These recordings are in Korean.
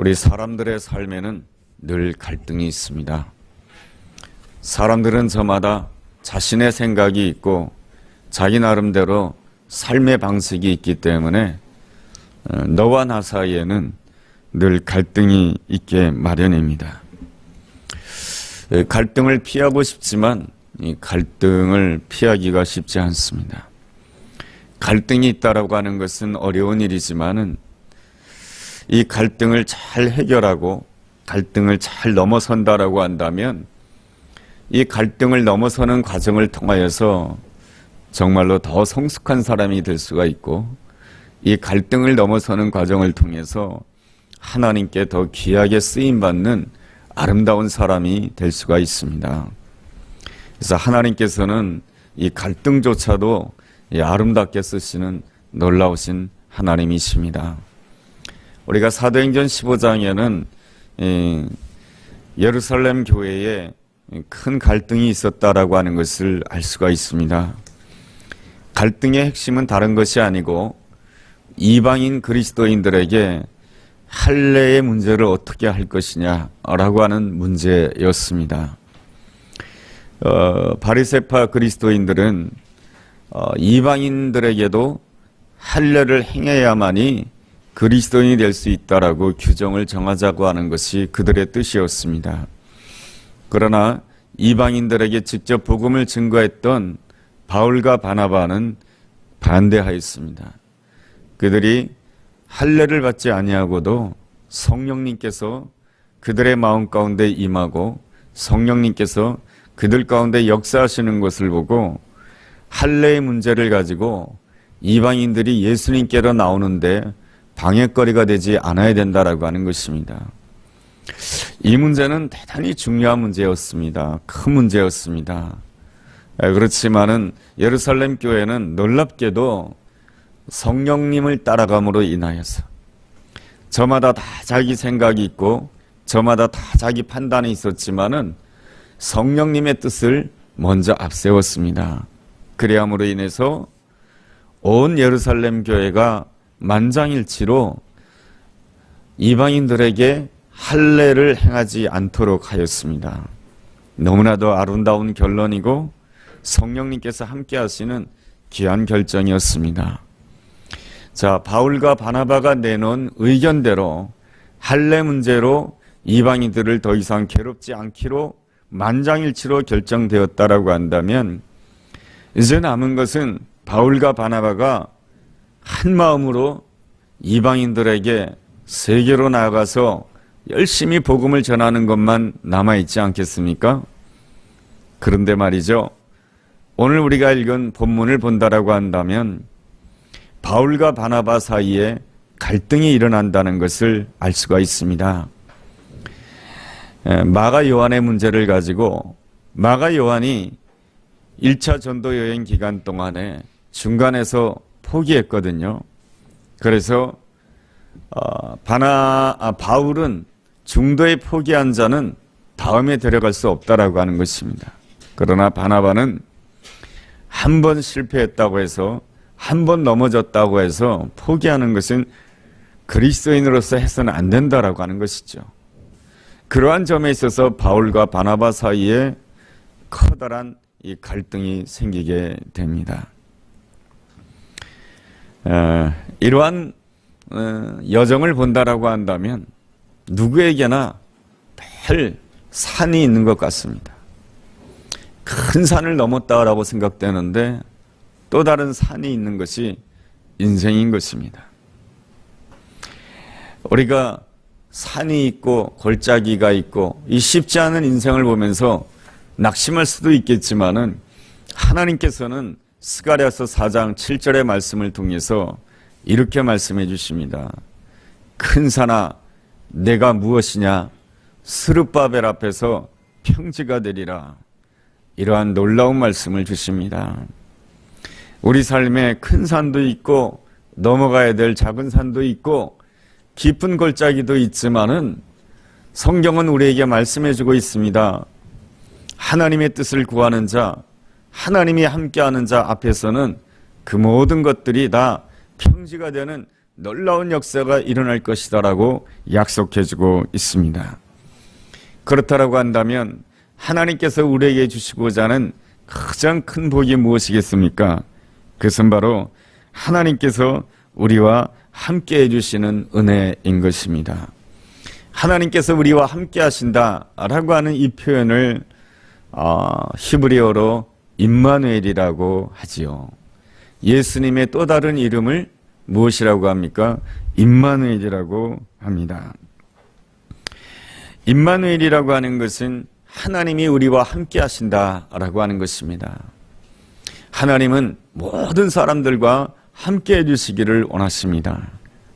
우리 사람들의 삶에는 늘 갈등이 있습니다. 사람들은 저마다 자신의 생각이 있고 자기 나름대로 삶의 방식이 있기 때문에 너와 나 사이에는 늘 갈등이 있게 마련입니다. 갈등을 피하고 싶지만 이 갈등을 피하기가 쉽지 않습니다. 갈등이 있다라고 하는 것은 어려운 일이지만은 이 갈등을 잘 해결하고 갈등을 잘 넘어선다라고 한다면 이 갈등을 넘어서는 과정을 통하여서 정말로 더 성숙한 사람이 될 수가 있고 이 갈등을 넘어서는 과정을 통해서 하나님께 더 귀하게 쓰임받는 아름다운 사람이 될 수가 있습니다. 그래서 하나님께서는 이 갈등조차도 아름답게 쓰시는 놀라우신 하나님이십니다. 우리가 사도행전 15장에는 예루살렘 교회에 큰 갈등이 있었다라고 하는 것을 알 수가 있습니다. 갈등의 핵심은 다른 것이 아니고 이방인 그리스도인들에게 할례의 문제를 어떻게 할 것이냐라고 하는 문제였습니다. 바리새파 그리스도인들은 이방인들에게도 할례를 행해야만이 그리스도인이 될 수 있다라고 규정을 정하자고 하는 것이 그들의 뜻이었습니다. 그러나 이방인들에게 직접 복음을 증거했던 바울과 바나바는 반대하였습니다. 그들이 할례를 받지 아니하고도 성령님께서 그들의 마음 가운데 임하고 성령님께서 그들 가운데 역사하시는 것을 보고 할례의 문제를 가지고 이방인들이 예수님께로 나오는데 방해거리가 되지 않아야 된다라고 하는 것입니다. 이 문제는 대단히 중요한 문제였습니다. 큰 문제였습니다. 그렇지만은 예루살렘 교회는 놀랍게도 성령님을 따라감으로 인하여서 저마다 다 자기 생각이 있고 저마다 다 자기 판단이 있었지만은 성령님의 뜻을 먼저 앞세웠습니다. 그리함으로 인해서 온 예루살렘 교회가 만장일치로 이방인들에게 할례를 행하지 않도록 하였습니다. 너무나도 아름다운 결론이고 성령님께서 함께 하시는 귀한 결정이었습니다. 자, 바울과 바나바가 내놓은 의견대로 할례 문제로 이방인들을 더 이상 괴롭지 않기로 만장일치로 결정되었다라고 한다면 이제 남은 것은 바울과 바나바가 한 마음으로 이방인들에게 세계로 나아가서 열심히 복음을 전하는 것만 남아있지 않겠습니까? 그런데 말이죠. 오늘 우리가 읽은 본문을 본다라고 한다면 바울과 바나바 사이에 갈등이 일어난다는 것을 알 수가 있습니다. 마가 요한의 문제를 가지고 마가 요한이 1차 전도 여행 기간 동안에 중간에서 포기했거든요. 그래서 바울은 중도에 포기한 자는 다음에 데려갈 수 없다라고 하는 것입니다. 그러나 바나바는 한 번 실패했다고 해서 한 번 넘어졌다고 해서 포기하는 것은 그리스도인으로서 해서는 안 된다라고 하는 것이죠. 그러한 점에 있어서 바울과 바나바 사이에 커다란 이 갈등이 생기게 됩니다. 이러한 여정을 본다라고 한다면 누구에게나 별 산이 있는 것 같습니다. 큰 산을 넘었다라고 생각되는데 또 다른 산이 있는 것이 인생인 것입니다. 우리가 산이 있고 골짜기가 있고 이 쉽지 않은 인생을 보면서 낙심할 수도 있겠지만은 하나님께서는 스가랴서 4장 7절의 말씀을 통해서 이렇게 말씀해 주십니다. 큰 산아 내가 무엇이냐 스룹바벨 앞에서 평지가 되리라. 이러한 놀라운 말씀을 주십니다. 우리 삶에 큰 산도 있고 넘어가야 될 작은 산도 있고 깊은 골짜기도 있지만은 성경은 우리에게 말씀해 주고 있습니다. 하나님의 뜻을 구하는 자, 하나님이 함께하는 자 앞에서는 그 모든 것들이 다 평지가 되는 놀라운 역사가 일어날 것이다라고 약속해주고 있습니다. 그렇다라고 한다면 하나님께서 우리에게 주시고자 하는 가장 큰 복이 무엇이겠습니까? 그것은 바로 하나님께서 우리와 함께 해주시는 은혜인 것입니다. 하나님께서 우리와 함께 하신다라고 하는 이 표현을 히브리어로 임마누엘이라고 하지요. 예수님의 또 다른 이름을 무엇이라고 합니까? 임마누엘이라고 합니다. 임마누엘이라고 하는 것은 하나님이 우리와 함께 하신다라고 하는 것입니다. 하나님은 모든 사람들과 함께 해주시기를 원하십니다.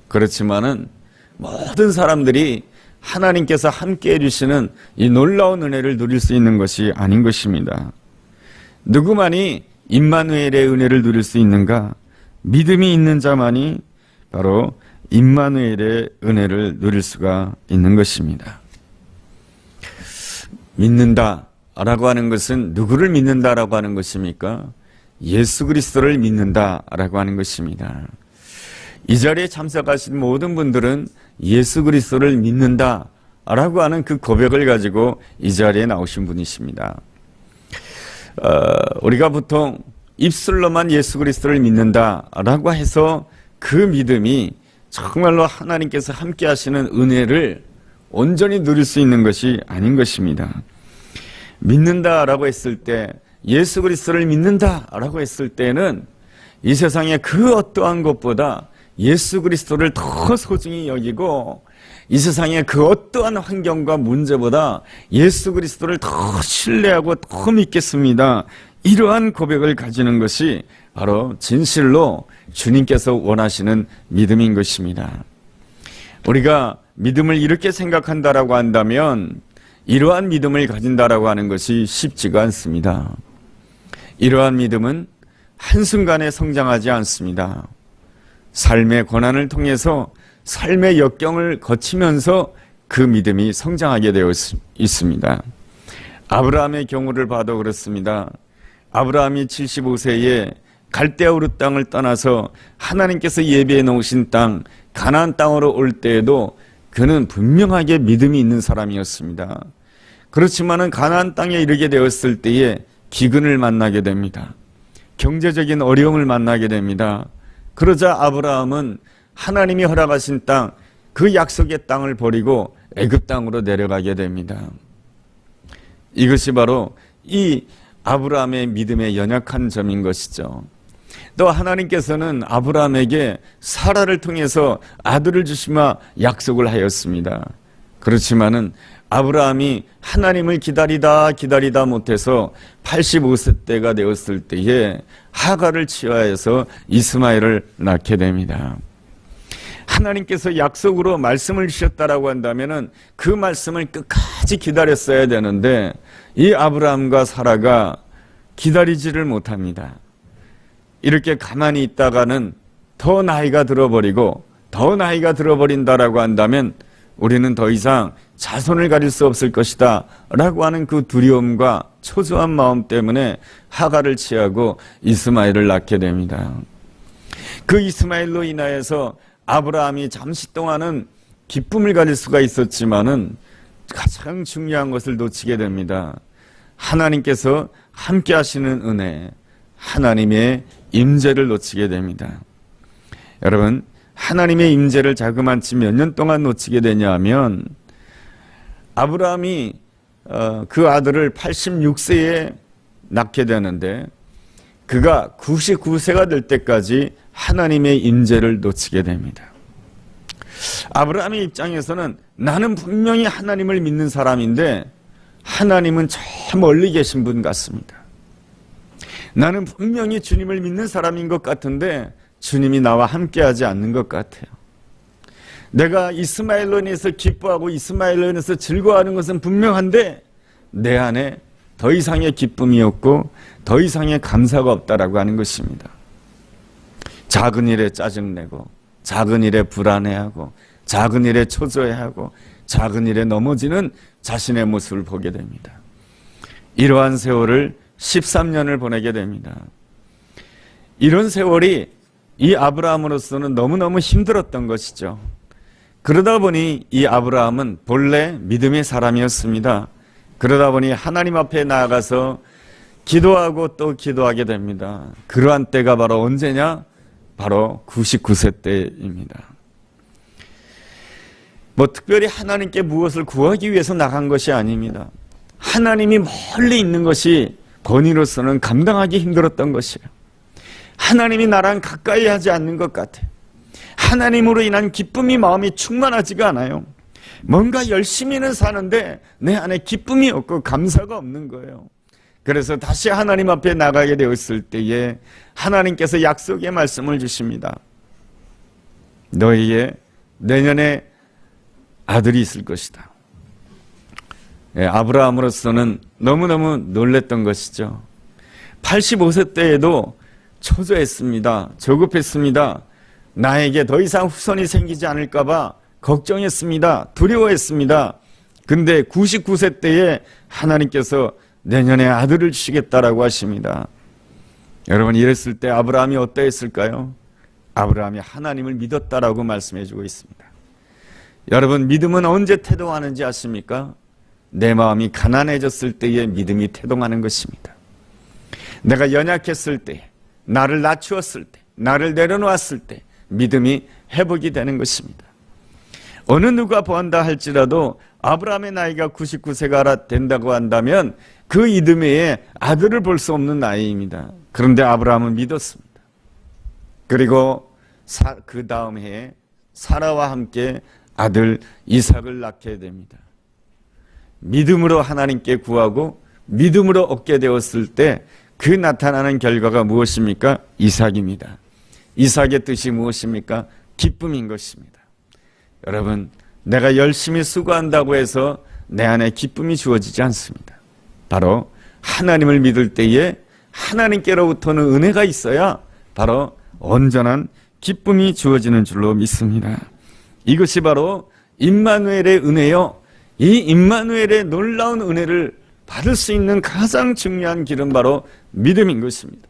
그렇지만은 모든 사람들이 하나님께서 함께 해주시는 이 놀라운 은혜를 누릴 수 있는 것이 아닌 것입니다. 누구만이 임마누엘의 은혜를 누릴 수 있는가? 믿음이 있는 자만이 바로 임마누엘의 은혜를 누릴 수가 있는 것입니다. 믿는다라고 하는 것은 누구를 믿는다라고 하는 것입니까? 예수 그리스도를 믿는다라고 하는 것입니다. 이 자리에 참석하신 모든 분들은 예수 그리스도를 믿는다라고 하는 그 고백을 가지고 이 자리에 나오신 분이십니다. 우리가 보통 입술로만 예수 그리스도를 믿는다라고 해서 그 믿음이 정말로 하나님께서 함께 하시는 은혜를 온전히 누릴 수 있는 것이 아닌 것입니다. 믿는다라고 했을 때, 예수 그리스도를 믿는다라고 했을 때는 이 세상에 그 어떠한 것보다 예수 그리스도를 더 소중히 여기고 이 세상의 그 어떠한 환경과 문제보다 예수 그리스도를 더 신뢰하고 더 믿겠습니다. 이러한 고백을 가지는 것이 바로 진실로 주님께서 원하시는 믿음인 것입니다. 우리가 믿음을 이렇게 생각한다라고 한다면 이러한 믿음을 가진다라고 하는 것이 쉽지가 않습니다. 이러한 믿음은 한순간에 성장하지 않습니다. 삶의 고난을 통해서 삶의 역경을 거치면서 그 믿음이 성장하게 되어 있습니다. 아브라함의 경우를 봐도 그렇습니다. 아브라함이 75세에 갈대아 우르 땅을 떠나서 하나님께서 예비해 놓으신 땅 가나안 땅으로 올 때에도 그는 분명하게 믿음이 있는 사람이었습니다. 그렇지만은 가나안 땅에 이르게 되었을 때에 기근을 만나게 됩니다. 경제적인 어려움을 만나게 됩니다. 그러자 아브라함은 하나님이 허락하신 땅, 그 약속의 땅을 버리고 애굽 땅으로 내려가게 됩니다. 이것이 바로 이 아브라함의 믿음의 연약한 점인 것이죠. 또 하나님께서는 아브라함에게 사라를 통해서 아들을 주시마 약속을 하였습니다. 그렇지만은 아브라함이 하나님을 기다리다 못해서 85세 때가 되었을 때에 하갈을 취하여서 이스마엘을 낳게 됩니다. 하나님께서 약속으로 말씀을 주셨다라고 한다면은 그 말씀을 끝까지 기다렸어야 되는데 이 아브라함과 사라가 기다리지를 못합니다. 이렇게 가만히 있다가는 더 나이가 들어버린다라고 한다면 우리는 더 이상 자손을 가질 수 없을 것이다 라고 하는 그 두려움과 초조한 마음 때문에 하갈을 취하고 이스마엘을 낳게 됩니다. 그 이스마엘로 인하여서 아브라함이 잠시 동안은 기쁨을 가질 수가 있었지만은 가장 중요한 것을 놓치게 됩니다. 하나님께서 함께 하시는 은혜, 하나님의 임재를 놓치게 됩니다. 여러분, 하나님의 임재를 자그만치 몇 년 동안 놓치게 되냐 하면 아브라함이 그 아들을 86세에 낳게 되는데 그가 99세가 될 때까지 하나님의 임재를 놓치게 됩니다. 아브라함의 입장에서는 나는 분명히 하나님을 믿는 사람인데 하나님은 저 멀리 계신 분 같습니다. 나는 분명히 주님을 믿는 사람인 것 같은데 주님이 나와 함께하지 않는 것 같아요. 내가 이스마엘로 인해서 기뻐하고 이스마엘로 인해서 즐거워하는 것은 분명한데 내 안에 더 이상의 기쁨이 없고 더 이상의 감사가 없다라고 하는 것입니다. 작은 일에 짜증내고 작은 일에 불안해하고 작은 일에 초조해하고 작은 일에 넘어지는 자신의 모습을 보게 됩니다. 이러한 세월을 13년을 보내게 됩니다. 이런 세월이 이 아브라함으로서는 너무너무 힘들었던 것이죠. 그러다 보니 이 아브라함은 본래 믿음의 사람이었습니다. 그러다 보니 하나님 앞에 나아가서 기도하고 또 기도하게 됩니다. 그러한 때가 바로 언제냐? 바로 99세 때입니다. 뭐 특별히 하나님께 무엇을 구하기 위해서 나간 것이 아닙니다. 하나님이 멀리 있는 것이 본인으로서는 감당하기 힘들었던 것이에요. 하나님이 나랑 가까이 하지 않는 것 같아요. 하나님으로 인한 기쁨이 마음이 충만하지가 않아요. 뭔가 열심히는 사는데 내 안에 기쁨이 없고 감사가 없는 거예요. 그래서 다시 하나님 앞에 나가게 되었을 때에 하나님께서 약속의 말씀을 주십니다. 너희의 내년에 아들이 있을 것이다. 아브라함으로서는 너무너무 놀랬던 것이죠. 85세 때에도 초조했습니다. 조급했습니다. 나에게 더 이상 후손이 생기지 않을까 봐 걱정했습니다. 두려워했습니다. 근데 99세 때에 하나님께서 내년에 아들을 주시겠다라고 하십니다. 여러분, 이랬을 때 아브라함이 어떠했을까요? 아브라함이 하나님을 믿었다라고 말씀해 주고 있습니다. 여러분, 믿음은 언제 태동하는지 아십니까? 내 마음이 가난해졌을 때에 믿음이 태동하는 것입니다. 내가 연약했을 때, 나를 낮추었을 때, 나를 내려놓았을 때 믿음이 회복이 되는 것입니다. 어느 누가 보한다 할지라도 아브라함의 나이가 99세가 된다고 한다면 그 이듬해에 아들을 볼 수 없는 나이입니다. 그런데 아브라함은 믿었습니다. 그리고 그 다음 해에 사라와 함께 아들 이삭을 낳게 됩니다. 믿음으로 하나님께 구하고 믿음으로 얻게 되었을 때 그 나타나는 결과가 무엇입니까? 이삭입니다. 이삭의 뜻이 무엇입니까? 기쁨인 것입니다. 여러분, 내가 열심히 수고한다고 해서 내 안에 기쁨이 주어지지 않습니다. 바로 하나님을 믿을 때에 하나님께로부터는 은혜가 있어야 바로 온전한 기쁨이 주어지는 줄로 믿습니다. 이것이 바로 임마누엘의 은혜요. 이 임마누엘의 놀라운 은혜를 받을 수 있는 가장 중요한 길은 바로 믿음인 것입니다.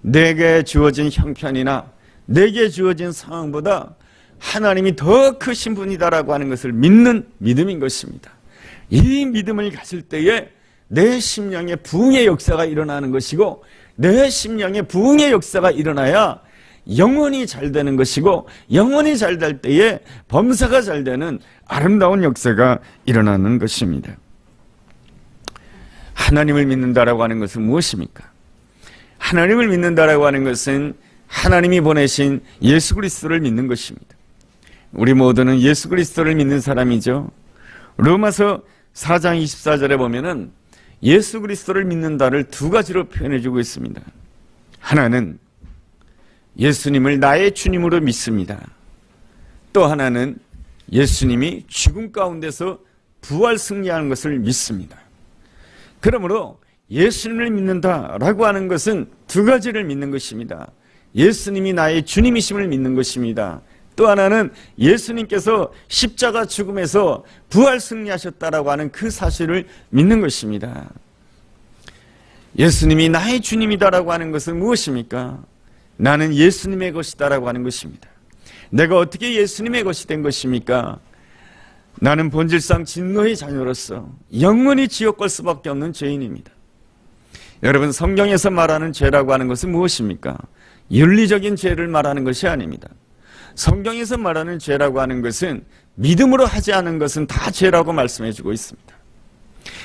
내게 주어진 형편이나 내게 주어진 상황보다 하나님이 더 크신 분이다라고 하는 것을 믿는 믿음인 것입니다. 이 믿음을 가질 때에 내 심령의 부흥의 역사가 일어나는 것이고, 내 심령의 부흥의 역사가 일어나야 영혼이 잘 되는 것이고, 영혼이 잘 될 때에 범사가 잘 되는 아름다운 역사가 일어나는 것입니다. 하나님을 믿는다라고 하는 것은 무엇입니까? 하나님을 믿는다라고 하는 것은 하나님이 보내신 예수 그리스도를 믿는 것입니다. 우리 모두는 예수 그리스도를 믿는 사람이죠. 로마서 4장 24절에 보면은 예수 그리스도를 믿는다를 두 가지로 표현해 주고 있습니다. 하나는 예수님을 나의 주님으로 믿습니다. 또 하나는 예수님이 죽음 가운데서 부활 승리하는 것을 믿습니다. 그러므로 예수님을 믿는다라고 하는 것은 두 가지를 믿는 것입니다. 예수님이 나의 주님이심을 믿는 것입니다. 또 하나는 예수님께서 십자가 죽음에서 부활 승리하셨다라고 하는 그 사실을 믿는 것입니다. 예수님이 나의 주님이다라고 하는 것은 무엇입니까? 나는 예수님의 것이다라고 하는 것입니다. 내가 어떻게 예수님의 것이 된 것입니까? 나는 본질상 진노의 자녀로서 영원히 지옥 갈 수밖에 없는 죄인입니다. 여러분, 성경에서 말하는 죄라고 하는 것은 무엇입니까? 윤리적인 죄를 말하는 것이 아닙니다. 성경에서 말하는 죄라고 하는 것은 믿음으로 하지 않은 것은 다 죄라고 말씀해 주고 있습니다.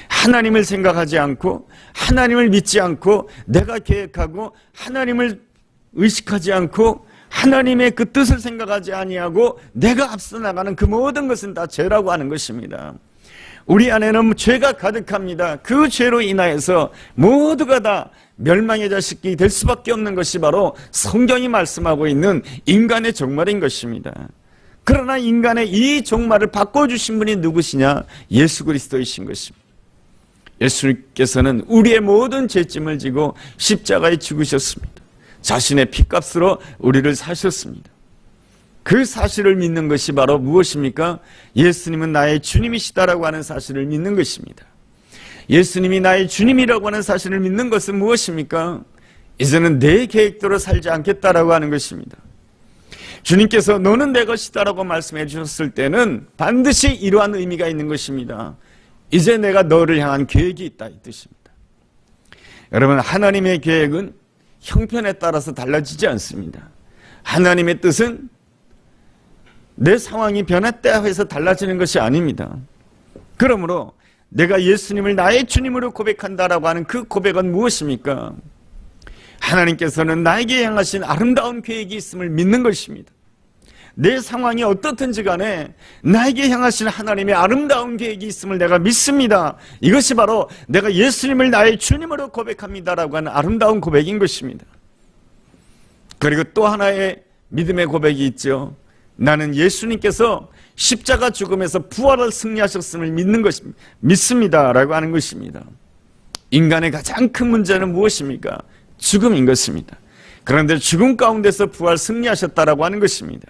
하나님을 생각하지 않고 하나님을 믿지 않고 내가 계획하고 하나님을 의식하지 않고 하나님의 그 뜻을 생각하지 아니하고 내가 앞서 나가는 그 모든 것은 다 죄라고 하는 것입니다. 우리 안에는 죄가 가득합니다. 그 죄로 인하여서 모두가 다 멸망의 자식이 될 수밖에 없는 것이 바로 성경이 말씀하고 있는 인간의 종말인 것입니다. 그러나 인간의 이 종말을 바꿔주신 분이 누구시냐? 예수 그리스도이신 것입니다. 예수님께서는 우리의 모든 죄짐을 지고 십자가에 죽으셨습니다. 자신의 피값으로 우리를 사셨습니다. 그 사실을 믿는 것이 바로 무엇입니까? 예수님은 나의 주님이시다라고 하는 사실을 믿는 것입니다. 예수님이 나의 주님이라고 하는 사실을 믿는 것은 무엇입니까? 이제는 내 계획대로 살지 않겠다라고 하는 것입니다. 주님께서 너는 내 것이다라고 말씀해 주셨을 때는 반드시 이러한 의미가 있는 것입니다. 이제 내가 너를 향한 계획이 있다 이 뜻입니다. 여러분, 하나님의 계획은 형편에 따라서 달라지지 않습니다. 하나님의 뜻은 내 상황이 변했다 해서 달라지는 것이 아닙니다. 그러므로 내가 예수님을 나의 주님으로 고백한다라고 하는 그 고백은 무엇입니까? 하나님께서는 나에게 향하신 아름다운 계획이 있음을 믿는 것입니다. 내 상황이 어떻든지 간에 나에게 향하신 하나님의 아름다운 계획이 있음을 내가 믿습니다. 이것이 바로 내가 예수님을 나의 주님으로 고백합니다라고 하는 아름다운 고백인 것입니다. 그리고 또 하나의 믿음의 고백이 있죠. 나는 예수님께서 십자가 죽음에서 부활을 승리하셨음을 믿습니다라고 하는 것입니다. 인간의 가장 큰 문제는 무엇입니까? 죽음인 것입니다. 그런데 죽음 가운데서 부활 승리하셨다라고 하는 것입니다.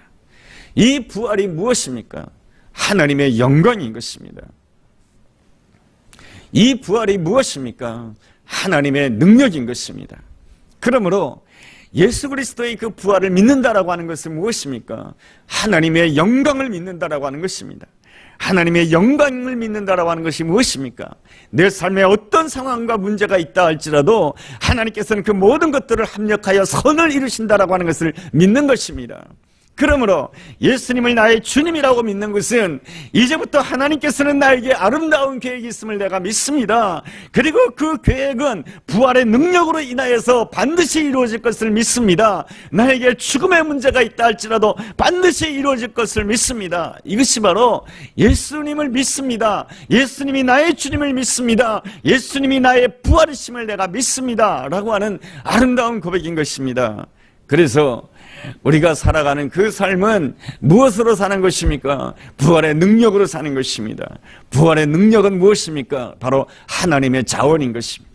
이 부활이 무엇입니까? 하나님의 영광인 것입니다. 이 부활이 무엇입니까? 하나님의 능력인 것입니다. 그러므로 예수 그리스도의 그 부활을 믿는다라고 하는 것은 무엇입니까? 하나님의 영광을 믿는다라고 하는 것입니다. 하나님의 영광을 믿는다라고 하는 것이 무엇입니까? 내 삶에 어떤 상황과 문제가 있다 할지라도 하나님께서는 그 모든 것들을 합력하여 선을 이루신다라고 하는 것을 믿는 것입니다. 그러므로 예수님을 나의 주님이라고 믿는 것은 이제부터 하나님께서는 나에게 아름다운 계획이 있음을 내가 믿습니다. 그리고 그 계획은 부활의 능력으로 인하여서 반드시 이루어질 것을 믿습니다. 나에게 죽음의 문제가 있다 할지라도 반드시 이루어질 것을 믿습니다. 이것이 바로 예수님을 믿습니다. 예수님이 나의 주님을 믿습니다. 예수님이 나의 부활이심을 내가 믿습니다 라고 하는 아름다운 고백인 것입니다. 그래서 우리가 살아가는 그 삶은 무엇으로 사는 것입니까? 부활의 능력으로 사는 것입니다. 부활의 능력은 무엇입니까? 바로 하나님의 자원인 것입니다.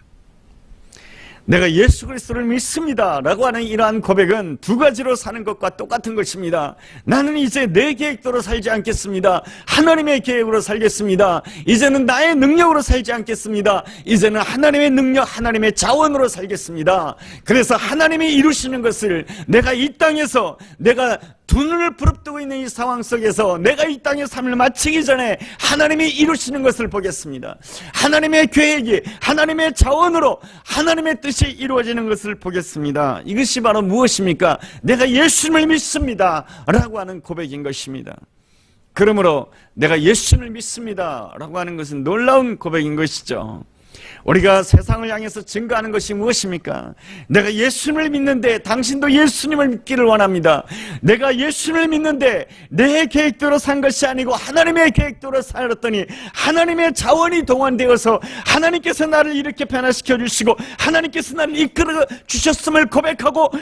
내가 예수 그리스도를 믿습니다 라고 하는 이러한 고백은 두 가지로 사는 것과 똑같은 것입니다. 나는 이제 내 계획대로 살지 않겠습니다. 하나님의 계획으로 살겠습니다. 이제는 나의 능력으로 살지 않겠습니다. 이제는 하나님의 능력, 하나님의 자원으로 살겠습니다. 그래서 하나님이 이루시는 것을 내가 이 땅에서 내가 두 눈을 부릅뜨고 있는 이 상황 속에서 내가 이 땅의 삶을 마치기 전에 하나님이 이루시는 것을 보겠습니다. 하나님의 계획이 하나님의 자원으로 하나님의 뜻이 이루어지는 것을 보겠습니다. 이것이 바로 무엇입니까? 내가 예수님을 믿습니다 라고 하는 고백인 것입니다. 그러므로 내가 예수님을 믿습니다 라고 하는 것은 놀라운 고백인 것이죠. 우리가 세상을 향해서 증거하는 것이 무엇입니까? 내가 예수님을 믿는데 당신도 예수님을 믿기를 원합니다. 내가 예수님을 믿는데 내 계획대로 산 것이 아니고 하나님의 계획대로 살았더니 하나님의 자원이 동원되어서 하나님께서 나를 이렇게 변화시켜 주시고 하나님께서 나를 이끌어 주셨음을 고백하고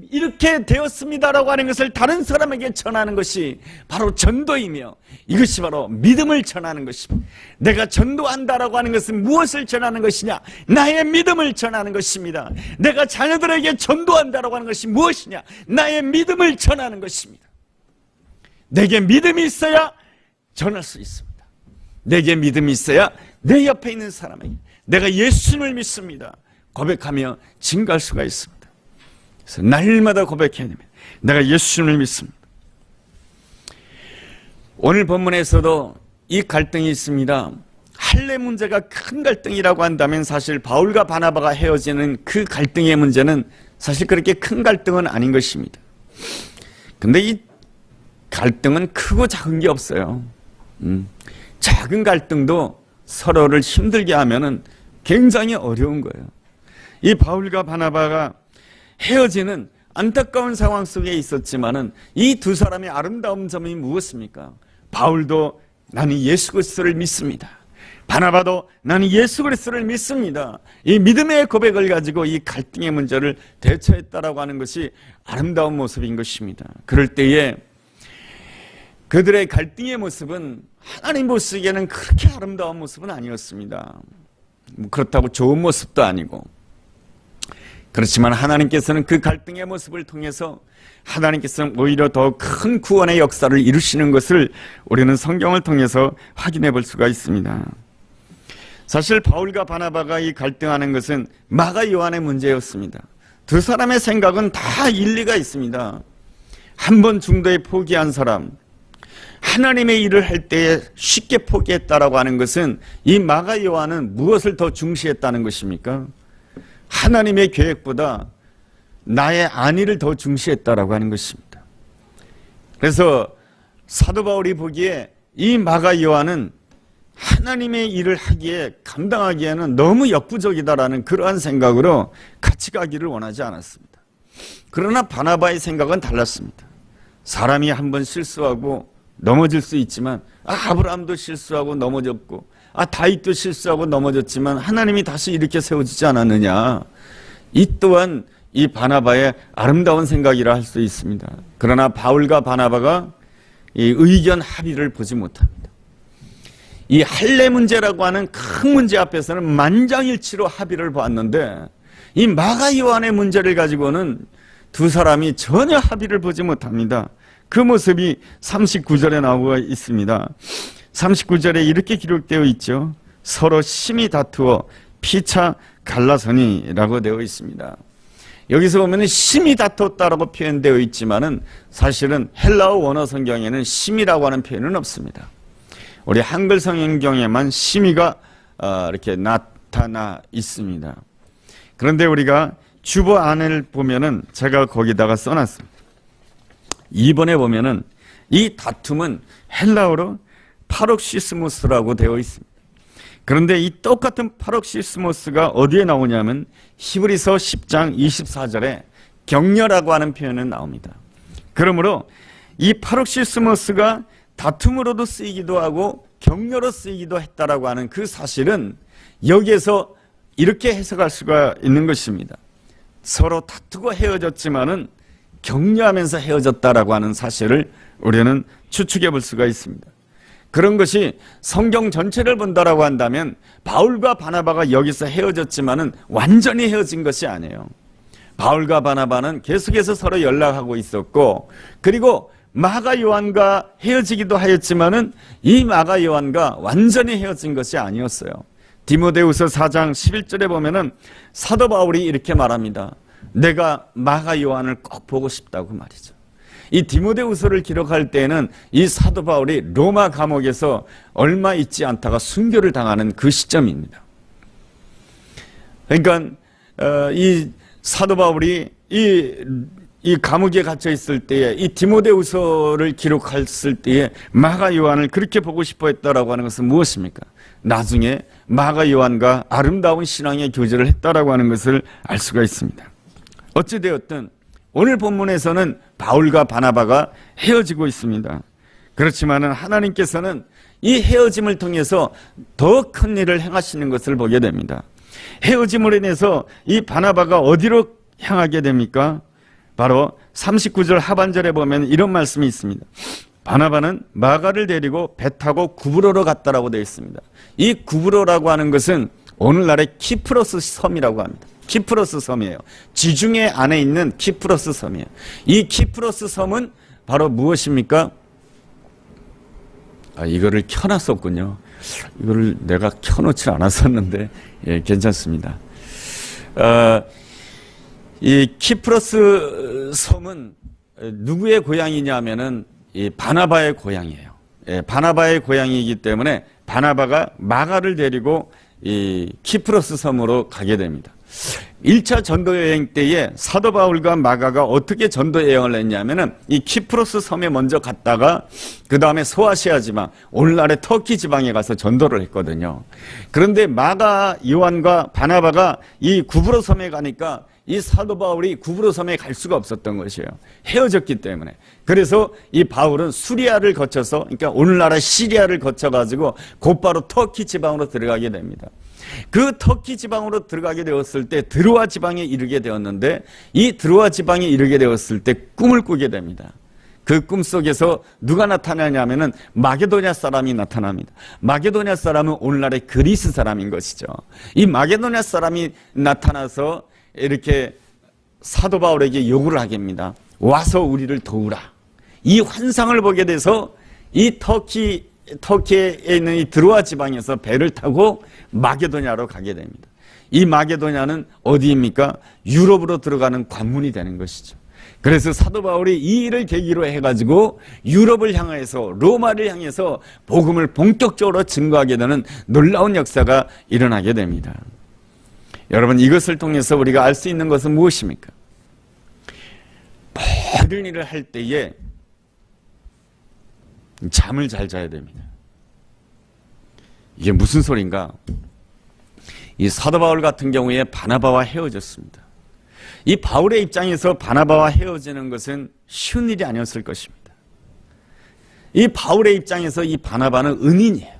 이렇게 되었습니다라고 하는 것을 다른 사람에게 전하는 것이 바로 전도이며 이것이 바로 믿음을 전하는 것입니다. 내가 전도한다라고 하는 것은 무엇을 전하는 것이냐? 나의 믿음을 전하는 것입니다. 내가 자녀들에게 전도한다라고 하는 것이 무엇이냐? 나의 믿음을 전하는 것입니다. 내게 믿음이 있어야 전할 수 있습니다. 내게 믿음이 있어야 내 옆에 있는 사람에게 내가 예수님을 믿습니다 고백하며 증거할 수가 있습니다. 그래서 날마다 고백해야 됩니다. 내가 예수님을 믿습니다. 오늘 본문에서도 이 갈등이 있습니다. 할례 문제가 큰 갈등이라고 한다면 사실 바울과 바나바가 헤어지는 그 갈등의 문제는 사실 그렇게 큰 갈등은 아닌 것입니다. 근데 이 갈등은 크고 작은 게 없어요. 작은 갈등도 서로를 힘들게 하면은 굉장히 어려운 거예요. 이 바울과 바나바가 헤어지는 안타까운 상황 속에 있었지만은 이 두 사람의 아름다운 점이 무엇입니까? 바울도 나는 예수 그리스도를 믿습니다. 바나바도 나는 예수 그리스도를 믿습니다. 이 믿음의 고백을 가지고 이 갈등의 문제를 대처했다라고 하는 것이 아름다운 모습인 것입니다. 그럴 때에 그들의 갈등의 모습은 하나님 보시기에는 그렇게 아름다운 모습은 아니었습니다. 그렇다고 좋은 모습도 아니고, 그렇지만 하나님께서는 그 갈등의 모습을 통해서 하나님께서는 오히려 더 큰 구원의 역사를 이루시는 것을 우리는 성경을 통해서 확인해 볼 수가 있습니다. 사실 바울과 바나바가 이 갈등하는 것은 마가 요한의 문제였습니다. 두 사람의 생각은 다 일리가 있습니다. 한 번 중도에 포기한 사람, 하나님의 일을 할 때에 쉽게 포기했다라고 하는 것은 이 마가 요한은 무엇을 더 중시했다는 것입니까? 하나님의 계획보다 나의 안위를 더 중시했다라고 하는 것입니다. 그래서 사도 바울이 보기에 이 마가 요한은 하나님의 일을 하기에 감당하기에는 너무 역부족이다라는 그러한 생각으로 같이 가기를 원하지 않았습니다. 그러나 바나바의 생각은 달랐습니다. 사람이 한번 실수하고 넘어질 수 있지만 아브라함도 실수하고 넘어졌고 다윗도 실수하고 넘어졌지만 하나님이 다시 이렇게 세워주지 않았느냐. 이 또한 이 바나바의 아름다운 생각이라 할 수 있습니다. 그러나 바울과 바나바가 이 의견 합의를 보지 못합니다. 이 할례 문제라고 하는 큰 문제 앞에서는 만장일치로 합의를 보았는데 이 마가 요한의 문제를 가지고는 두 사람이 전혀 합의를 보지 못합니다. 그 모습이 39절에 나오고 있습니다. 39절에 이렇게 기록되어 있죠. 서로 심히 다투어 피차 갈라서니라고 되어 있습니다. 여기서 보면 심히 다퉜다라고 표현되어 있지만은 사실은 헬라어 원어 성경에는 심이라고 하는 표현은 없습니다. 우리 한글 성경에만 심의가 이렇게 나타나 있습니다. 그런데 우리가 주보 안을 보면은 제가 거기다가 써놨습니다. 2번에 보면은 이 다툼은 헬라어로 파록시스모스라고 되어 있습니다. 그런데 이 똑같은 파록시스모스가 어디에 나오냐면 히브리서 10장 24절에 격려라고 하는 표현은 나옵니다. 그러므로 이 파록시스모스가 다툼으로도 쓰이기도 하고 격려로 쓰이기도 했다라고 하는 그 사실은 여기에서 이렇게 해석할 수가 있는 것입니다. 서로 다투고 헤어졌지만은 격려하면서 헤어졌다라고 하는 사실을 우리는 추측해 볼 수가 있습니다. 그런 것이 성경 전체를 본다라고 한다면 바울과 바나바가 여기서 헤어졌지만은 완전히 헤어진 것이 아니에요. 바울과 바나바는 계속해서 서로 연락하고 있었고, 그리고 마가 요한과 헤어지기도 하였지만은 이 마가 요한과 완전히 헤어진 것이 아니었어요. 디모데후서 4장 11절에 보면은 사도 바울이 이렇게 말합니다. 내가 마가 요한을 꼭 보고 싶다고 말이죠. 이 디모데후서를 기록할 때에는 이 사도 바울이 로마 감옥에서 얼마 있지 않다가 순교를 당하는 그 시점입니다. 그러니까 이 사도 바울이 이 감옥에 갇혀 있을 때에 이 디모데후서를 기록했을 때에 마가 요한을 그렇게 보고 싶어 했다라고 하는 것은 무엇입니까? 나중에 마가 요한과 아름다운 신앙의 교제를 했다라고 하는 것을 알 수가 있습니다. 어찌되었든 오늘 본문에서는 바울과 바나바가 헤어지고 있습니다. 그렇지만은 하나님께서는 이 헤어짐을 통해서 더 큰 일을 행하시는 것을 보게 됩니다. 헤어짐으로 인해서 이 바나바가 어디로 향하게 됩니까? 바로 39절 하반절에 보면 이런 말씀이 있습니다. 바나바는 마가를 데리고 배 타고 구브로로 갔다라고 되어 있습니다. 이 구브로라고 하는 것은 오늘날의 키프로스 섬이라고 합니다. 키프로스 섬이에요. 지중해 안에 있는 키프로스 섬이에요. 이 키프로스 섬은 바로 무엇입니까? 이거를 켜놨었군요. 이거를 내가 켜놓지 않았었는데, 예, 괜찮습니다. 이 키프로스 섬은 누구의 고향이냐면은 이 바나바의 고향이에요. 예, 바나바의 고향이기 때문에 바나바가 마가를 데리고 이 키프로스 섬으로 가게 됩니다. 1차 전도 여행 때에 사도 바울과 마가가 어떻게 전도 여행을 했냐면은 이 키프로스 섬에 먼저 갔다가 그 다음에 소아시아 지방, 오늘날의 터키 지방에 가서 전도를 했거든요. 그런데 마가 요한과 바나바가 이 구브로 섬에 가니까 이 사도 바울이 구브로 섬에 갈 수가 없었던 것이에요. 헤어졌기 때문에. 그래서 이 바울은 수리아를 거쳐서, 그러니까 오늘날의 시리아를 거쳐가지고 곧바로 터키 지방으로 들어가게 됩니다. 그 터키 지방으로 들어가게 되었을 때 드로아 지방에 이르게 되었는데, 이 드로아 지방에 이르게 되었을 때 꿈을 꾸게 됩니다. 그 꿈 속에서 누가 나타나냐면은 마게도냐 사람이 나타납니다. 마게도냐 사람은 오늘날의 그리스 사람인 것이죠. 이 마게도냐 사람이 나타나서 이렇게 사도 바울에게 요구를 하게 합니다. 와서 우리를 도우라. 이 환상을 보게 돼서 이 터키에 있는 이 드로아 지방에서 배를 타고 마게도냐로 가게 됩니다. 이 마게도냐는 어디입니까? 유럽으로 들어가는 관문이 되는 것이죠. 그래서 사도 바울이 이 일을 계기로 해가지고 유럽을 향해서, 로마를 향해서 복음을 본격적으로 증거하게 되는 놀라운 역사가 일어나게 됩니다. 여러분, 이것을 통해서 우리가 알 수 있는 것은 무엇입니까? 모든 일을 할 때에 잠을 잘 자야 됩니다. 이게 무슨 소린가? 이 사도 바울 같은 경우에 바나바와 헤어졌습니다. 이 바울의 입장에서 바나바와 헤어지는 것은 쉬운 일이 아니었을 것입니다. 이 바울의 입장에서 이 바나바는 은인이에요.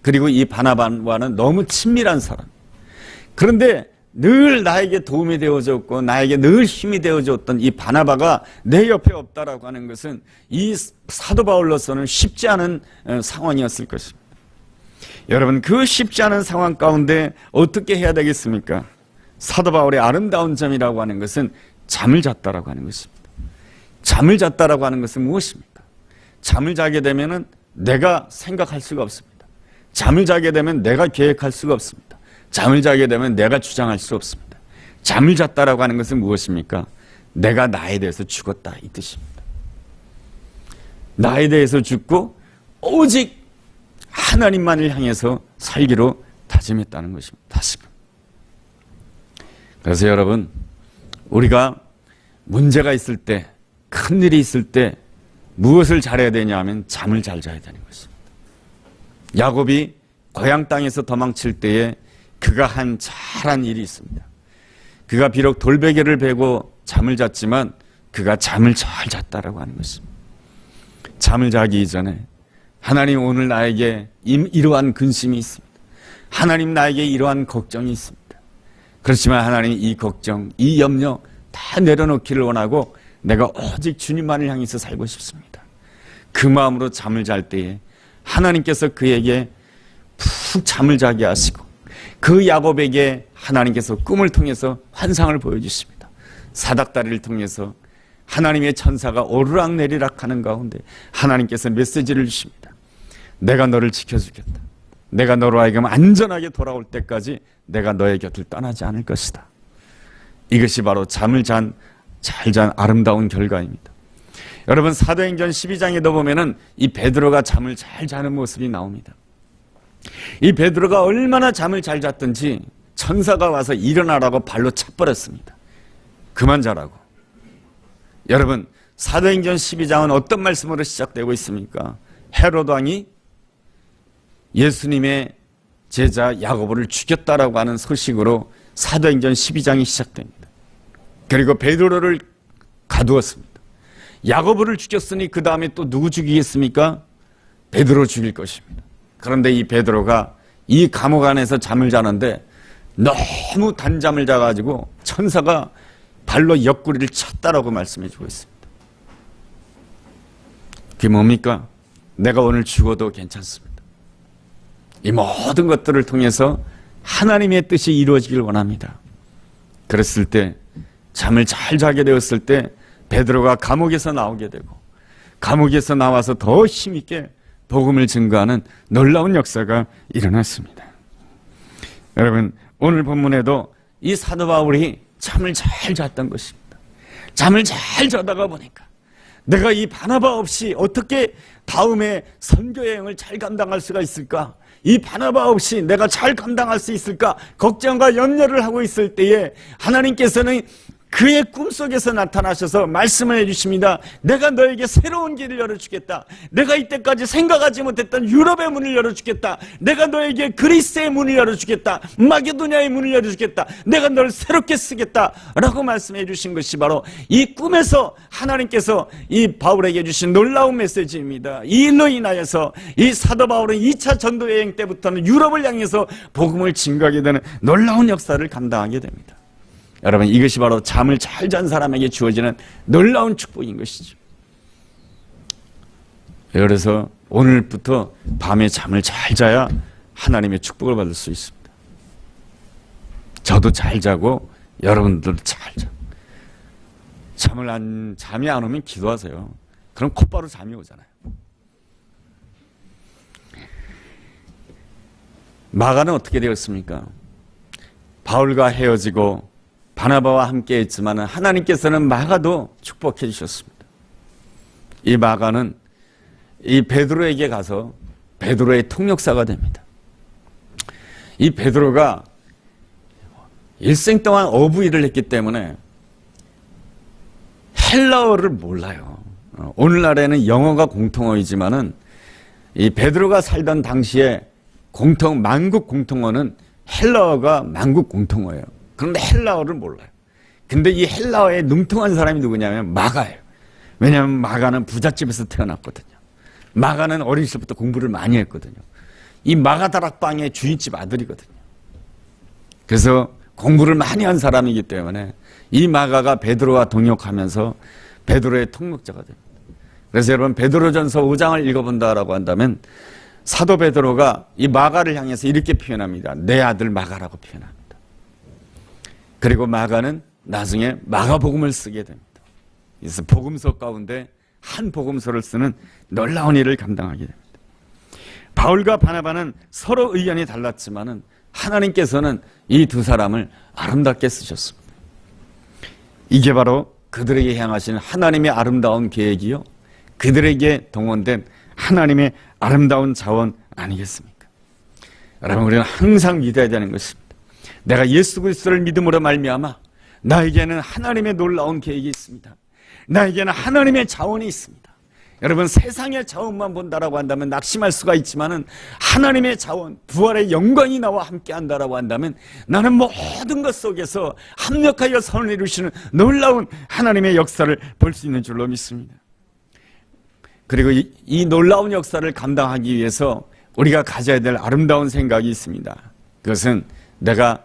그리고 이 바나바와는 너무 친밀한 사람. 그런데 늘 나에게 도움이 되어줬고 나에게 늘 힘이 되어줬던 이 바나바가 내 옆에 없다라고 하는 것은 이 사도 바울로서는 쉽지 않은 상황이었을 것입니다. 여러분, 그 쉽지 않은 상황 가운데 어떻게 해야 되겠습니까? 사도 바울의 아름다운 점이라고 하는 것은 잠을 잤다라고 하는 것입니다. 잠을 잤다라고 하는 것은 무엇입니까? 잠을 자게 되면은 내가 생각할 수가 없습니다. 잠을 자게 되면 내가 계획할 수가 없습니다. 잠을 자게 되면 내가 주장할 수 없습니다. 잠을 잤다라고 하는 것은 무엇입니까? 내가 나에 대해서 죽었다, 이 뜻입니다. 나에 대해서 죽고 오직 하나님만을 향해서 살기로 다짐했다는 것입니다. 다시금. 그래서 여러분, 우리가 문제가 있을 때, 큰일이 있을 때 무엇을 잘해야 되냐 하면 잠을 잘 자야 되는 것입니다. 야곱이 고향 땅에서 도망칠 때에 그가 한 잘한 일이 있습니다. 그가 비록 돌베개를 베고 잠을 잤지만 그가 잠을 잘 잤다라고 하는 것입니다. 잠을 자기 이전에 하나님, 오늘 나에게 이러한 근심이 있습니다. 하나님, 나에게 이러한 걱정이 있습니다. 그렇지만 하나님, 이 걱정, 이 염려 다 내려놓기를 원하고 내가 오직 주님만을 향해서 살고 싶습니다. 그 마음으로 잠을 잘 때에 하나님께서 그에게 푹 잠을 자게 하시고 그 야곱에게 하나님께서 꿈을 통해서 환상을 보여주십니다. 사닥다리를 통해서 하나님의 천사가 오르락내리락 하는 가운데 하나님께서 메시지를 주십니다. 내가 너를 지켜주겠다. 내가 너로 하여금 안전하게 돌아올 때까지 내가 너의 곁을 떠나지 않을 것이다. 이것이 바로 잠을 잘 잔 아름다운 결과입니다. 여러분, 사도행전 12장에도 보면은 이 베드로가 잠을 잘 자는 모습이 나옵니다. 이 베드로가 얼마나 잠을 잘 잤든지 천사가 와서 일어나라고 발로 차버렸습니다. 그만 자라고. 여러분, 사도행전 12장은 어떤 말씀으로 시작되고 있습니까? 헤롯 왕이 예수님의 제자 야고보를 죽였다라고 하는 소식으로 사도행전 12장이 시작됩니다. 그리고 베드로를 가두었습니다. 야고보를 죽였으니 그 다음에 또 누구 죽이겠습니까? 베드로 죽일 것입니다. 그런데 이 베드로가 이 감옥 안에서 잠을 자는데 너무 단잠을 자가지고 천사가 발로 옆구리를 쳤다라고 말씀해 주고 있습니다. 그게 뭡니까? 내가 오늘 죽어도 괜찮습니다. 이 모든 것들을 통해서 하나님의 뜻이 이루어지길 원합니다. 그랬을 때, 잠을 잘 자게 되었을 때 베드로가 감옥에서 나오게 되고 감옥에서 나와서 더 힘있게 복음을 증거하는 놀라운 역사가 일어났습니다. 여러분, 오늘 본문에도 이 사도 바울이 잠을 잘 잤던 것입니다. 잠을 잘 자다가 보니까 내가 이 바나바 없이 어떻게 다음에 선교 여행을 잘 감당할 수가 있을까? 이 바나바 없이 내가 잘 감당할 수 있을까? 걱정과 염려를 하고 있을 때에 하나님께서는 그의 꿈속에서 나타나셔서 말씀을 해주십니다. 내가 너에게 새로운 길을 열어주겠다. 내가 이때까지 생각하지 못했던 유럽의 문을 열어주겠다. 내가 너에게 그리스의 문을 열어주겠다. 마게도냐의 문을 열어주겠다. 내가 너를 새롭게 쓰겠다 라고 말씀해 주신 것이 바로 이 꿈에서 하나님께서 이 바울에게 주신 놀라운 메시지입니다. 이 일로 인하여서 이 사도 바울은 2차 전도 여행 때부터는 유럽을 향해서 복음을 증거하게 되는 놀라운 역사를 감당하게 됩니다. 여러분, 이것이 바로 잠을 잘 잔 사람에게 주어지는 놀라운 축복인 것이죠. 그래서 오늘부터 밤에 잠을 잘 자야 하나님의 축복을 받을 수 있습니다. 저도 잘 자고 여러분들도 잘 자고. 잠이 안 오면 기도하세요. 그럼 곧바로 잠이 오잖아요. 마가는 어떻게 되었습니까? 바울과 헤어지고 바나바와 함께 했지만 하나님께서는 마가도 축복해 주셨습니다. 이 마가는 이 베드로에게 가서 베드로의 통역사가 됩니다. 이 베드로가 일생 동안 어부일을 했기 때문에 헬라어를 몰라요. 오늘날에는 영어가 공통어이지만은 이 베드로가 살던 당시에 만국 공통어는 헬라어가 만국 공통어예요. 그런데 헬라어를 몰라요. 근데 이 헬라어에 능통한 사람이 누구냐면 마가예요. 왜냐하면 마가는 부잣집에서 태어났거든요. 마가는 어릴 때부터 공부를 많이 했거든요. 이 마가 다락방의 주인집 아들이거든요. 그래서 공부를 많이 한 사람이기 때문에 이 마가가 베드로와 동역하면서 베드로의 통역자가 됩니다. 그래서 여러분 베드로전서 5장을 읽어본다라고 한다면 사도 베드로가 이 마가를 향해서 이렇게 표현합니다. 내 아들 마가라고 표현합니다. 그리고 마가는 나중에 마가복음을 쓰게 됩니다. 그래서 복음서 가운데 한 복음서를 쓰는 놀라운 일을 감당하게 됩니다. 바울과 바나바는 서로 의견이 달랐지만은 하나님께서는 이 두 사람을 아름답게 쓰셨습니다. 이게 바로 그들에게 향하신 하나님의 아름다운 계획이요, 그들에게 동원된 하나님의 아름다운 자원 아니겠습니까? 여러분, 우리는 항상 믿어야 되는 것입니다. 내가 예수 그리스도를 믿음으로 말미암아 나에게는 하나님의 놀라운 계획이 있습니다. 나에게는 하나님의 자원이 있습니다. 여러분, 세상의 자원만 본다라고 한다면 낙심할 수가 있지만은 하나님의 자원, 부활의 영광이 나와 함께 한다라고 한다면 나는 모든 것 속에서 합력하여 선을 이루시는 놀라운 하나님의 역사를 볼 수 있는 줄로 믿습니다. 그리고 이 놀라운 역사를 감당하기 위해서 우리가 가져야 될 아름다운 생각이 있습니다. 그것은 내가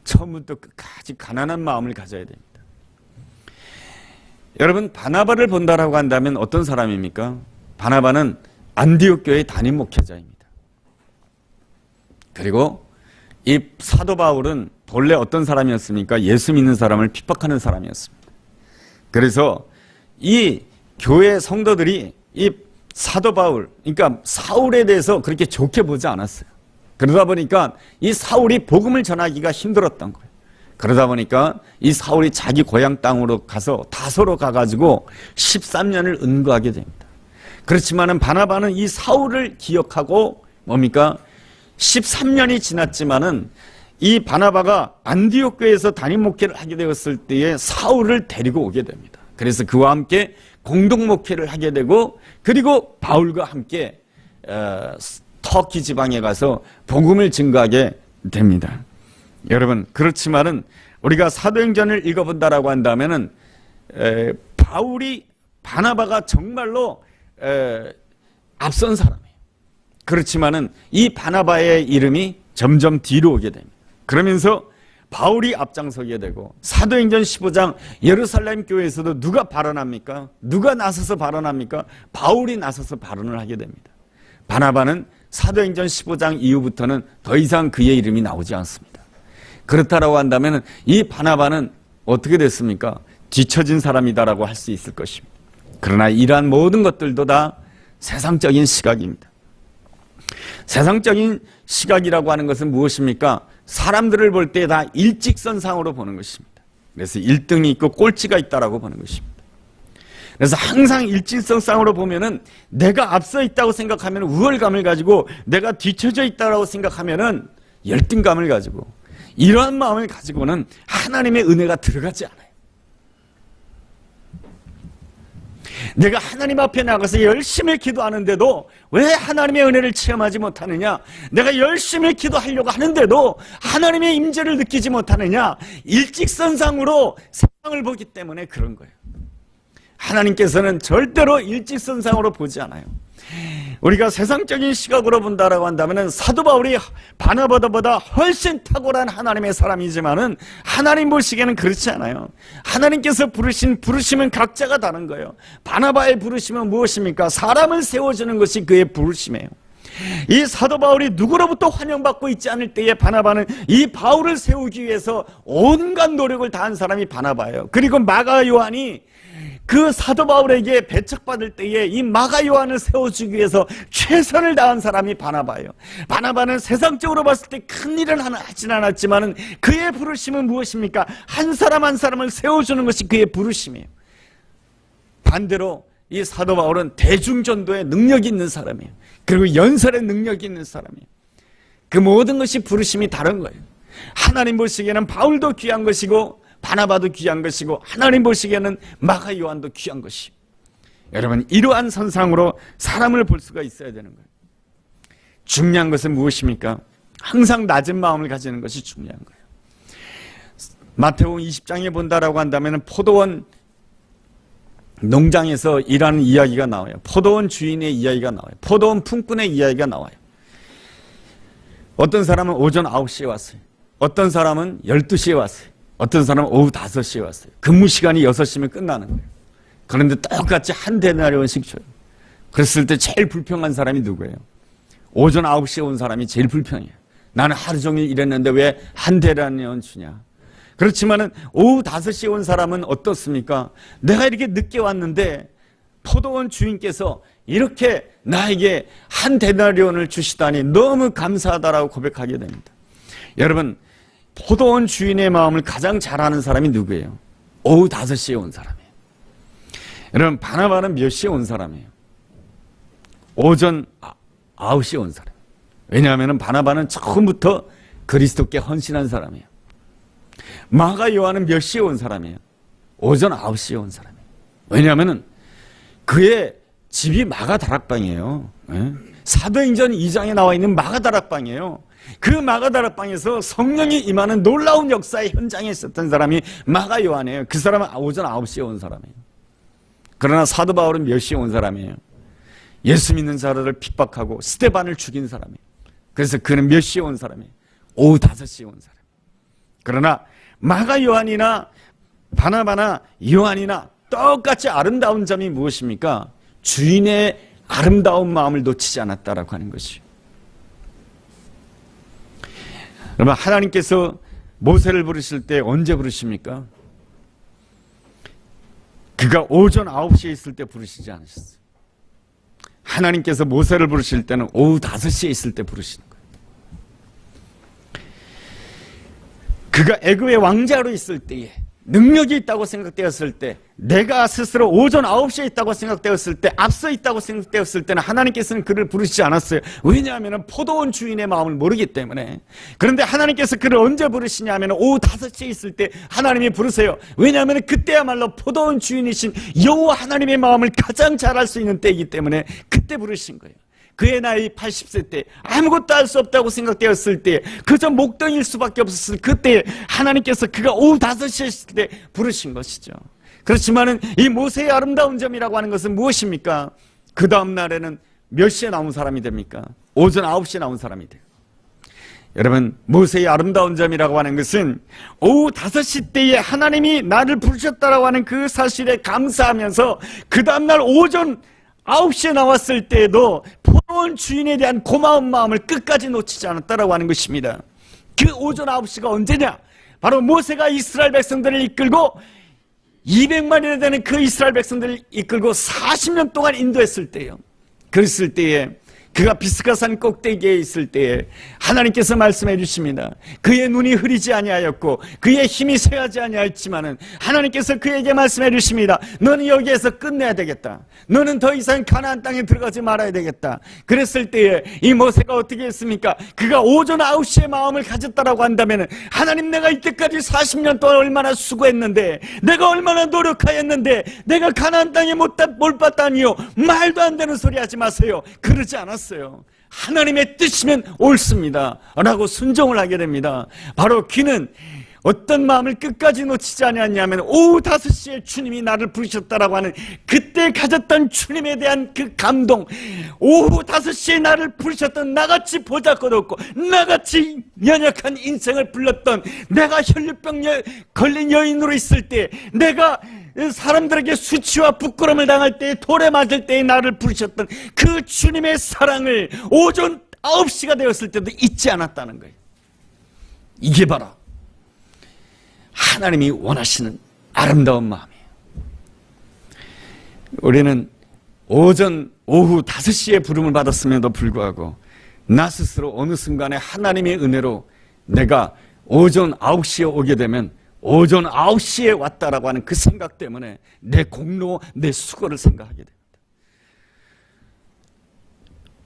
처음부터 끝까지 가난한 마음을 가져야 됩니다. 여러분, 바나바를 본다라고 한다면 어떤 사람입니까? 바나바는 안디옥 교회 담임 목회자입니다. 그리고 이 사도 바울은 본래 어떤 사람이었습니까? 예수 믿는 사람을 핍박하는 사람이었습니다. 그래서 이 교회 성도들이 이 사도 바울, 그러니까 사울에 대해서 그렇게 좋게 보지 않았어요. 그러다 보니까 이 사울이 복음을 전하기가 힘들었던 거예요. 그러다 보니까 이 사울이 자기 고향 땅으로 가서 다소로 가가지고 13년을 은거하게 됩니다. 그렇지만은 바나바는 이 사울을 기억하고 뭡니까? 13년이 지났지만은 이 바나바가 안디옥 교회에서 담임 목회를 하게 되었을 때에 사울을 데리고 오게 됩니다. 그래서 그와 함께 공동 목회를 하게 되고, 그리고 바울과 함께 터키 지방에 가서 복음을 증거하게 됩니다. 여러분, 그렇지만은 우리가 사도행전을 읽어본다라고 한다면은 바나바가 정말로 앞선 사람이에요. 그렇지만은 이 바나바의 이름이 점점 뒤로 오게 됩니다. 그러면서 바울이 앞장서게 되고, 사도행전 15장 예루살렘 교회에서도 누가 발언합니까? 누가 나서서 발언합니까? 바울이 나서서 발언을 하게 됩니다. 바나바는 사도행전 15장 이후부터는 더 이상 그의 이름이 나오지 않습니다. 그렇다라고 한다면 이 바나바는 어떻게 됐습니까? 뒤처진 사람이다라고 할 수 있을 것입니다. 그러나 이러한 모든 것들도 다 세상적인 시각입니다. 세상적인 시각이라고 하는 것은 무엇입니까? 사람들을 볼 때 다 일직선상으로 보는 것입니다. 그래서 1등이 있고 꼴찌가 있다라고 보는 것입니다. 그래서 항상 일직선상으로 보면은 내가 앞서 있다고 생각하면 우월감을 가지고, 내가 뒤처져 있다라고 생각하면은 열등감을 가지고, 이러한 마음을 가지고는 하나님의 은혜가 들어가지 않아요. 내가 하나님 앞에 나가서 열심히 기도하는데도 왜 하나님의 은혜를 체험하지 못하느냐? 내가 열심히 기도하려고 하는데도 하나님의 임재를 느끼지 못하느냐? 일직선상으로 세상을 보기 때문에 그런 거예요. 하나님께서는 절대로 일직선상으로 보지 않아요. 우리가 세상적인 시각으로 본다라고 한다면 사도 바울이 바나바보다 훨씬 탁월한 하나님의 사람이지만은 하나님 보시기에는 그렇지 않아요. 하나님께서 부르신 부르심은 각자가 다른 거예요. 바나바의 부르심은 무엇입니까? 사람을 세워주는 것이 그의 부르심이에요. 이 사도 바울이 누구로부터 환영받고 있지 않을 때에 바나바는 이 바울을 세우기 위해서 온갖 노력을 다한 사람이 바나바예요. 그리고 마가 요한이 그 사도 바울에게 배척받을 때에 이 마가 요한을 세워주기 위해서 최선을 다한 사람이 바나바예요. 바나바는 세상적으로 봤을 때 큰 일은 하진 않았지만 그의 부르심은 무엇입니까? 한 사람 한 사람을 세워주는 것이 그의 부르심이에요. 반대로 이 사도 바울은 대중전도에 능력이 있는 사람이에요. 그리고 연설에 능력이 있는 사람이에요. 그 모든 것이 부르심이 다른 거예요. 하나님 보시기에는 바울도 귀한 것이고 바나바도 귀한 것이고 하나님 보시기에는 마가 요한도 귀한 것이에요. 여러분, 이러한 선상으로 사람을 볼 수가 있어야 되는 거예요. 중요한 것은 무엇입니까? 항상 낮은 마음을 가지는 것이 중요한 거예요. 마태복음 20장에 본다라고 한다면 포도원 농장에서 일하는 이야기가 나와요. 포도원 주인의 이야기가 나와요. 포도원 품꾼의 이야기가 나와요. 어떤 사람은 오전 9시에 왔어요. 어떤 사람은 12시에 왔어요. 어떤 사람은 오후 5시에 왔어요. 근무 시간이 6시면 끝나는 거예요. 그런데 똑같이 한 데나리온씩 줘요. 그랬을 때 제일 불평한 사람이 누구예요? 오전 9시에 온 사람이 제일 불평해요. 나는 하루 종일 일했는데 왜 한 데나리온 주냐? 그렇지만은 오후 5시에 온 사람은 어떻습니까? 내가 이렇게 늦게 왔는데 포도원 주인께서 이렇게 나에게 한 데나리온을 주시다니 너무 감사하다라고 고백하게 됩니다. 여러분, 포도원 주인의 마음을 가장 잘 아는 사람이 누구예요? 오후 5시에 온 사람이에요. 여러분, 바나바는 몇 시에 온 사람이에요? 오전 9시에 온 사람. 왜냐하면 바나바는 처음부터 그리스도께 헌신한 사람이에요. 마가 요한은 몇 시에 온 사람이에요? 오전 9시에 온 사람이에요. 왜냐하면 그의 집이 마가 다락방이에요. 사도행전 2장에 나와 있는 마가 다락방이에요. 그 마가 다락방에서 성령이 임하는 놀라운 역사의 현장에 있었던 사람이 마가 요한이에요. 그 사람은 오전 9시에 온 사람이에요. 그러나 사도 바울은 몇 시에 온 사람이에요? 예수 믿는 자들을 핍박하고 스데반을 죽인 사람이에요. 그래서 그는 몇 시에 온 사람이에요? 오후 5시에 온 사람. 그러나 마가 요한이나 바나바나 요한이나 똑같이 아름다운 점이 무엇입니까? 주인의 아름다운 마음을 놓치지 않았다라고 하는 것이요. 여러분, 하나님께서 모세를 부르실 때 언제 부르십니까? 그가 오전 9시에 있을 때 부르시지 않으셨어요. 하나님께서 모세를 부르실 때는 오후 5시에 있을 때 부르시는 거예요. 그가 애굽의 왕자로 있을 때에 능력이 있다고 생각되었을 때, 내가 스스로 오전 9시에 있다고 생각되었을 때, 앞서 있다고 생각되었을 때는 하나님께서는 그를 부르시지 않았어요. 왜냐하면 포도원 주인의 마음을 모르기 때문에. 그런데 하나님께서 그를 언제 부르시냐 하면 오후 5시에 있을 때 하나님이 부르세요. 왜냐하면 그때야말로 포도원 주인이신 여호와 하나님의 마음을 가장 잘 알 수 있는 때이기 때문에 그때 부르신 거예요. 그의 나이 80세 때 아무것도 할 수 없다고 생각되었을 때, 그저 목동일 수밖에 없었을 그때 하나님께서 그가 오후 5시에 있을 때 부르신 것이죠. 그렇지만은 이 모세의 아름다운 점이라고 하는 것은 무엇입니까? 그 다음 날에는 몇 시에 나온 사람이 됩니까? 오전 9시에 나온 사람이 돼요. 여러분, 모세의 아름다운 점이라고 하는 것은 오후 5시 때에 하나님이 나를 부르셨다라고 하는 그 사실에 감사하면서 그 다음날 오전 9시에 나왔을 때에도 포도원 주인에 대한 고마운 마음을 끝까지 놓치지 않았다라고 하는 것입니다. 그 오전 9시가 언제냐? 바로 모세가 이스라엘 백성들을 이끌고 200만이나 되는 그 이스라엘 백성들을 이끌고 40년 동안 인도했을 때예요. 그랬을 때에 그가 비스가산 꼭대기에 있을 때에 하나님께서 말씀해 주십니다. 그의 눈이 흐리지 아니하였고 그의 힘이 쇠하지 아니하였지만은 하나님께서 그에게 말씀해 주십니다. 너는 여기에서 끝내야 되겠다. 너는 더 이상 가나안 땅에 들어가지 말아야 되겠다. 그랬을 때에 이 모세가 어떻게 했습니까? 그가 오전 9시에 마음을 가졌다라고 한다면은, 하나님, 내가 이때까지 40년 동안 얼마나 수고했는데, 내가 얼마나 노력하였는데 내가 가나안 땅에 못 봤다니요. 말도 안 되는 소리 하지 마세요. 그러지 않았어요. 하나님의 뜻이면 옳습니다 라고 순종을 하게 됩니다. 바로 그는 어떤 마음을 끝까지 놓치지 않았냐면 오후 5시에 주님이 나를 부르셨다라고 하는 그때 가졌던 주님에 대한 그 감동, 오후 5시에 나를 부르셨던 나같이 보잘것없고 나같이 연약한 인생을 불렀던, 내가 혈류병에 걸린 여인으로 있을 때, 내가 사람들에게 수치와 부끄러움을 당할 때, 돌에 맞을 때에 나를 부르셨던 그 주님의 사랑을 오전 9시가 되었을 때도 잊지 않았다는 거예요. 이게 바로 하나님이 원하시는 아름다운 마음이에요. 우리는 오후 5시에 부름을 받았음에도 불구하고 나 스스로 어느 순간에 하나님의 은혜로 내가 오전 9시에 오게 되면 오전 9시에 왔다라고 하는 그 생각 때문에 내 공로, 내 수고를 생각하게 됩니다.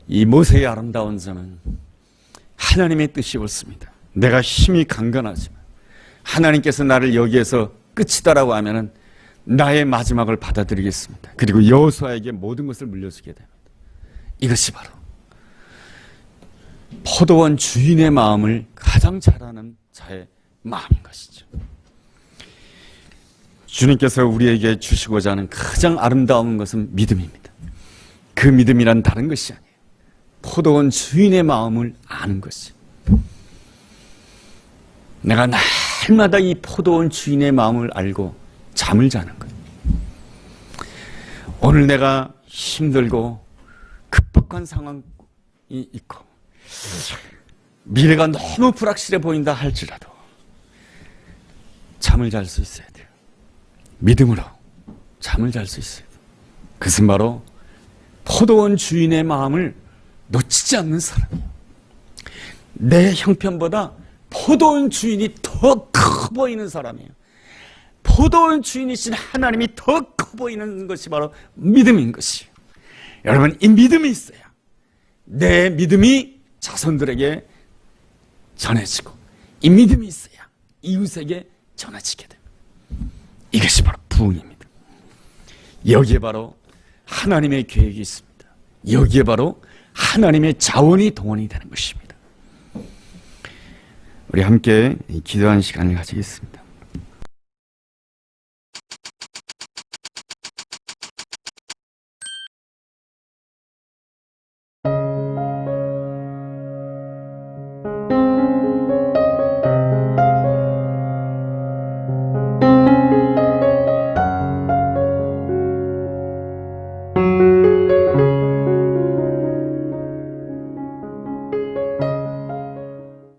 이 모세의 아름다운 점은 하나님의 뜻이 옳습니다. 내가 힘이 강건하지만 하나님께서 나를 여기에서 끝이다라고 하면은 나의 마지막을 받아들이겠습니다. 그리고 여호수아에게 모든 것을 물려주게 됩니다. 이것이 바로 포도원 주인의 마음을 가장 잘 아는 자의 마음인 것이죠. 주님께서 우리에게 주시고자 하는 가장 아름다운 것은 믿음입니다. 그 믿음이란 다른 것이 아니에요. 포도원 주인의 마음을 아는 것이. 내가 날마다 이 포도원 주인의 마음을 알고 잠을 자는 거예요. 오늘 내가 힘들고 급박한 상황이 있고 미래가 너무 불확실해 보인다 할지라도 잠을 잘 수 있어야 돼요. 믿음으로 잠을 잘 수 있어야 돼요. 그것은 바로 포도원 주인의 마음을 놓치지 않는 사람이에요. 내 형편보다 포도원 주인이 더 커 보이는 사람이에요. 포도원 주인이신 하나님이 더 커 보이는 것이 바로 믿음인 것이에요. 여러분, 이 믿음이 있어야 내 믿음이 자손들에게 전해지고 이 믿음이 있어야 이웃에게 전해지게 됩니다. 이것이 바로 부흥입니다. 여기에 바로 하나님의 계획이 있습니다. 여기에 바로 하나님의 자원이 동원이 되는 것입니다. 우리 함께 기도하는 시간을 가지겠습니다.